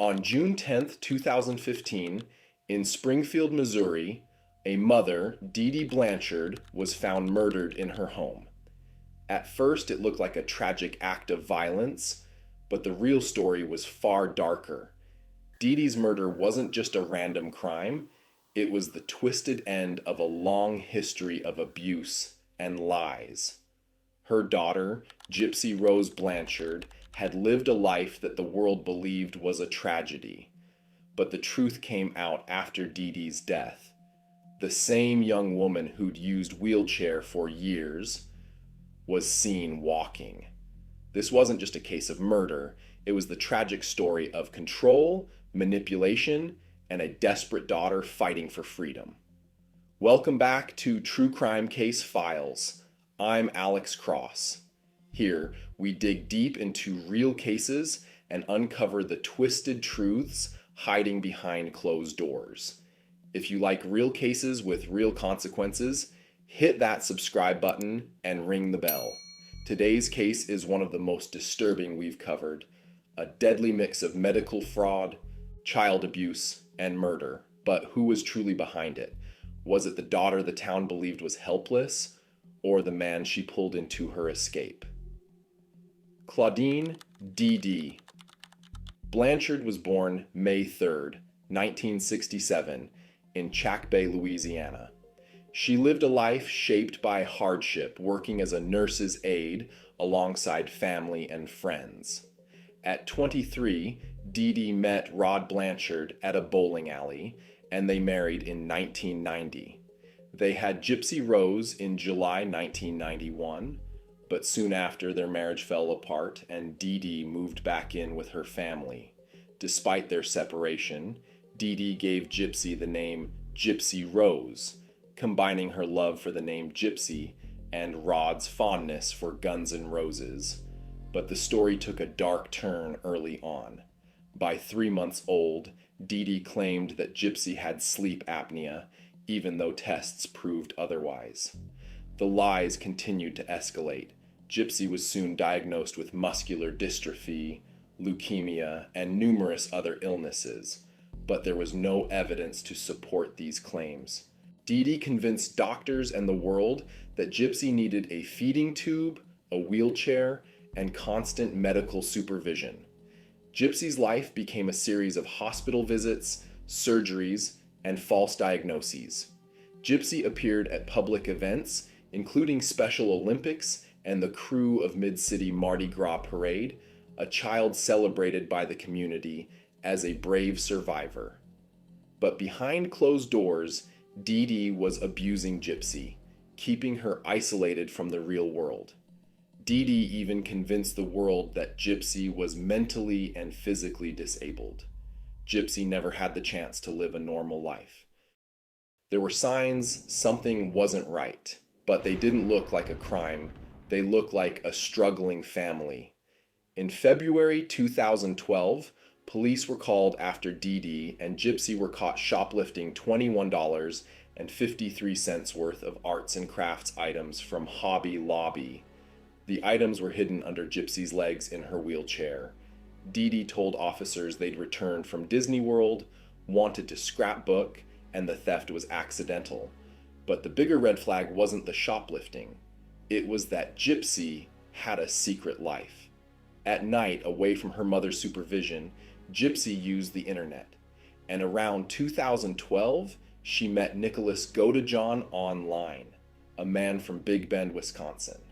On June 10th, 2015, in Springfield, Missouri, a mother, Dee Dee Blanchard, was found murdered in her home. At first, it looked like a tragic act of violence, but the real story was far darker. Dee Dee's murder wasn't just a random crime, it was the twisted end of a long history of abuse and lies. Her daughter, Gypsy Rose Blanchard, had lived a life that the world believed was a tragedy. But the truth came out after Dee Dee's death. The same young woman who'd used wheelchair for years was seen walking. This wasn't just a case of murder, it was the tragic story of control, manipulation, and a desperate daughter fighting for freedom. Welcome back to True Crime Case Files. I'm Alex Cross. Here, we dig deep into real cases and uncover the twisted truths hiding behind closed doors. If you like real cases with real consequences, hit that subscribe button and ring the bell. Today's case is one of the most disturbing we've covered. A deadly mix of medical fraud, child abuse, and murder. But who was truly behind it? Was it the daughter the town believed was helpless, or the man she pulled into her escape? Clauddine Dee Dee Blanchard was born May 3rd, 1967, in Chack Bay, Louisiana. She lived a life shaped by hardship, working as a nurse's aide alongside family and friends. At 23, Dee Dee met Rod Blanchard at a bowling alley, and they married in 1990. They had Gypsy Rose in July 1991, but soon after their marriage fell apart and Dee Dee moved back in with her family. Despite their separation, Dee Dee gave Gypsy the name Gypsy Rose, combining her love for the name Gypsy and Rod's fondness for Guns N' Roses. But the story took a dark turn early on. By 3 months old, Dee Dee claimed that Gypsy had sleep apnea, even though tests proved otherwise. The lies continued to escalate. Gypsy was soon diagnosed with muscular dystrophy, leukemia, and numerous other illnesses, but there was no evidence to support these claims. Dee Dee convinced doctors and the world that Gypsy needed a feeding tube, a wheelchair, and constant medical supervision. Gypsy's life became a series of hospital visits, surgeries, and false diagnoses. Gypsy appeared at public events, including Special Olympics and the crew of Mid-City Mardi Gras Parade, a child celebrated by the community as a brave survivor. But behind closed doors, Dee Dee was abusing Gypsy, keeping her isolated from the real world. Dee Dee even convinced the world that Gypsy was mentally and physically disabled. Gypsy never had the chance to live a normal life. There were signs something wasn't right, but they didn't look like a crime. They looked like a struggling family. In February 2012, police were called after Dee Dee and Gypsy were caught shoplifting $21.53 worth of arts and crafts items from Hobby Lobby. The items were hidden under Gypsy's legs in her wheelchair. Dee Dee told officers they'd returned from Disney World, wanted to scrapbook, and the theft was accidental. But the bigger red flag wasn't the shoplifting. It was that Gypsy had a secret life. At night, away from her mother's supervision, Gypsy used the internet. And around 2012, she met Nicholas Godejohn online, a man from Big Bend, Wisconsin.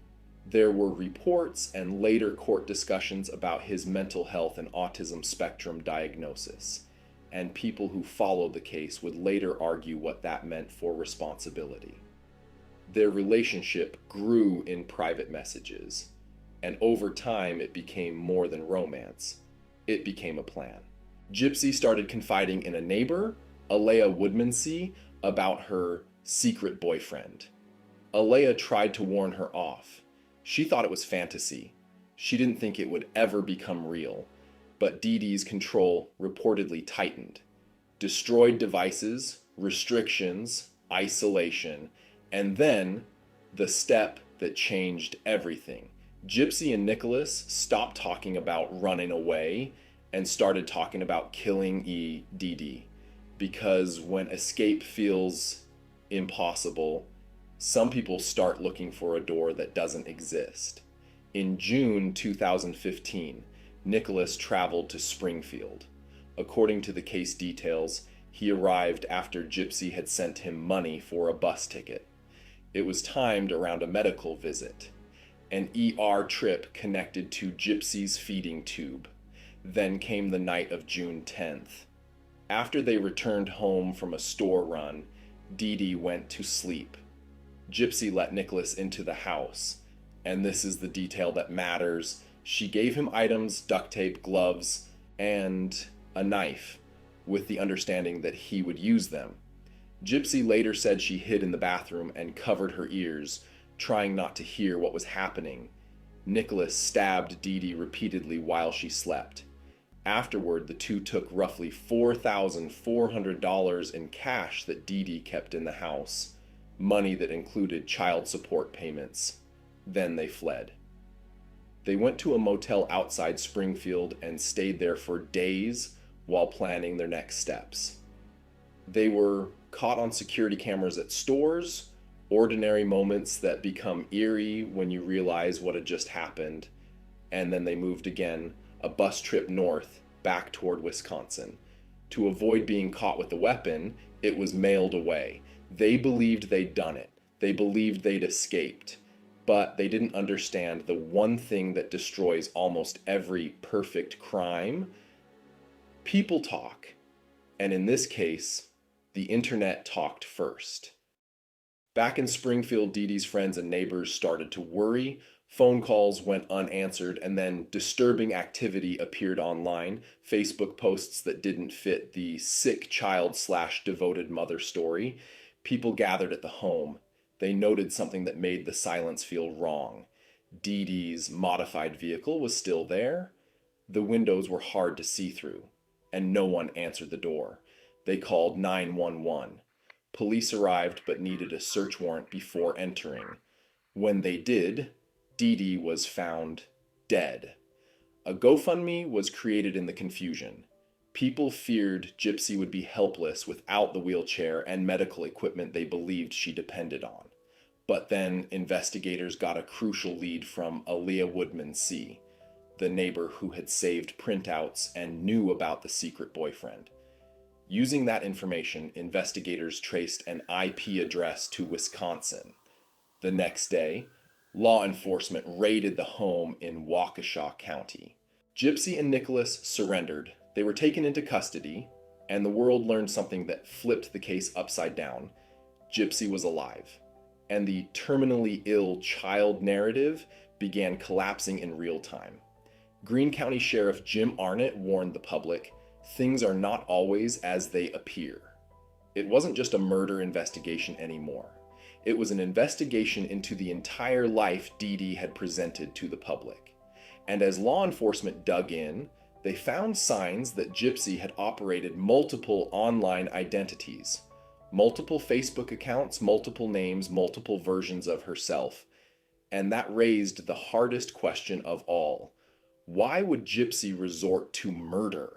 There were reports and later court discussions about his mental health and autism spectrum diagnosis, and people who followed the case would later argue what that meant for responsibility. Their relationship grew in private messages, and over time it became more than romance. It became a plan. Gypsy started confiding in a neighbor, Alea Woodmansee, about her secret boyfriend. Alea tried to warn her off. She thought it was fantasy. She didn't think it would ever become real, but Dee Dee's control reportedly tightened. Destroyed devices, restrictions, isolation, and then the step that changed everything. Gypsy and Nicholas stopped talking about running away and started talking about killing Dee Dee, because when escape feels impossible, some people start looking for a door that doesn't exist. In June 2015, Nicholas traveled to Springfield. According to the case details, he arrived after Gypsy had sent him money for a bus ticket. It was timed around a medical visit. An ER trip connected to Gypsy's feeding tube. Then came the night of June 10th. After they returned home from a store run, Dee Dee went to sleep. Gypsy let Nicholas into the house, and this is the detail that matters. She gave him items, duct tape, gloves, and a knife, with the understanding that he would use them. Gypsy later said she hid in the bathroom and covered her ears, trying not to hear what was happening. Nicholas stabbed Dee Dee repeatedly while she slept. Afterward, the two took roughly $4,400 in cash that Dee Dee kept in the house, money that included child support payments. Then they fled. They went to a motel outside Springfield and stayed there for days while planning their next steps. They were caught on security cameras at stores, ordinary moments that become eerie when you realize what had just happened, and then they moved again, a bus trip north, back toward Wisconsin. To avoid being caught with the weapon, it was mailed away. They believed they'd done it. They believed they'd escaped. But they didn't understand the one thing that destroys almost every perfect crime: people talk. And in this case, the internet talked first. Back in Springfield, Dee Dee's friends and neighbors started to worry. Phone calls went unanswered, and then disturbing activity appeared online. Facebook posts that didn't fit the sick child/devoted mother story. People gathered at the home. They noted something that made the silence feel wrong. Dee Dee's modified vehicle was still there. The windows were hard to see through, and no one answered the door. They called 911. Police arrived but needed a search warrant before entering. When they did, Dee Dee was found dead. A GoFundMe was created in the confusion. People feared Gypsy would be helpless without the wheelchair and medical equipment they believed she depended on. But then investigators got a crucial lead from Aaliyah Woodman C., the neighbor who had saved printouts and knew about the secret boyfriend. Using that information, investigators traced an IP address to Wisconsin. The next day, law enforcement raided the home in Waukesha County. Gypsy and Nicholas surrendered. They were taken into custody, and the world learned something that flipped the case upside down. Gypsy was alive, and the terminally ill child narrative began collapsing in real time. Greene County Sheriff Jim Arnett warned the public, things are not always as they appear. It wasn't just a murder investigation anymore. It was an investigation into the entire life Dee Dee had presented to the public. And as law enforcement dug in, they found signs that Gypsy had operated multiple online identities, multiple Facebook accounts, multiple names, multiple versions of herself. And that raised the hardest question of all. Why would Gypsy resort to murder?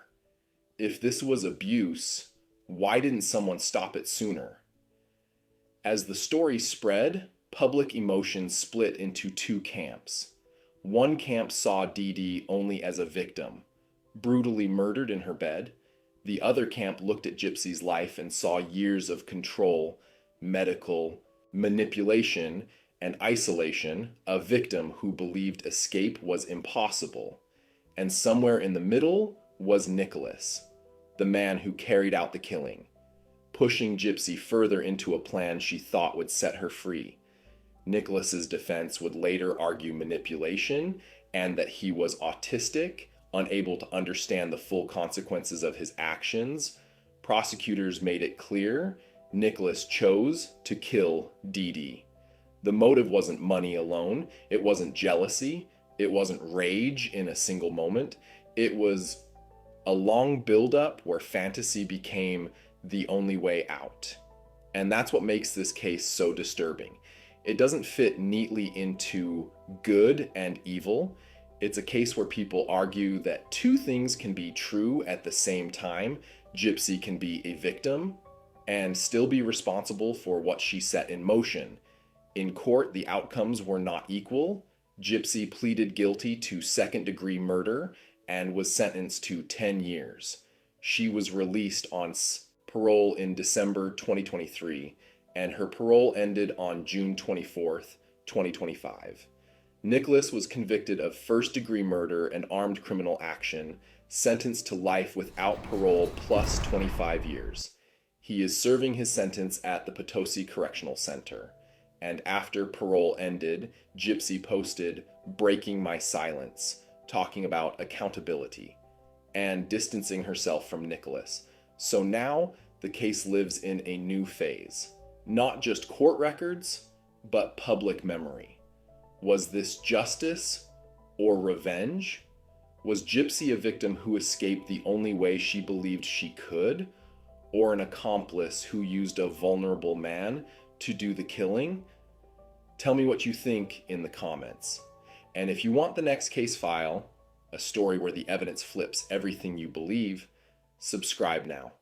If this was abuse, why didn't someone stop it sooner? As the story spread, public emotions split into two camps. One camp saw Dee Dee only as a victim, brutally murdered in her bed. The other camp looked at Gypsy's life and saw years of control, medical, manipulation, and isolation, a victim who believed escape was impossible. And somewhere in the middle was Nicholas, the man who carried out the killing, pushing Gypsy further into a plan she thought would set her free. Nicholas's defense would later argue manipulation and that he was autistic, unable to understand the full consequences of his actions. Prosecutors made it clear Nicholas chose to kill Dee Dee. The motive wasn't money alone. It wasn't jealousy. It wasn't rage in a single moment. It was a long buildup where fantasy became the only way out. And that's what makes this case so disturbing. It doesn't fit neatly into good and evil. It's a case where people argue that two things can be true at the same time. Gypsy can be a victim and still be responsible for what she set in motion. In court, the outcomes were not equal. Gypsy pleaded guilty to second-degree murder and was sentenced to 10 years. She was released on parole in December 2023, and her parole ended on June 24th, 2025. Nicholas was convicted of first-degree murder and armed criminal action, sentenced to life without parole plus 25 years. He is serving his sentence at the Potosi Correctional Center. And after parole ended, Gypsy posted, "Breaking my silence," talking about accountability and distancing herself from Nicholas. So now the case lives in a new phase. Not just court records, but public memory. Was this justice or revenge? Was Gypsy a victim who escaped the only way she believed she could, or an accomplice who used a vulnerable man to do the killing? Tell me what you think in the comments. And if you want the next case file, a story where the evidence flips everything you believe, subscribe now.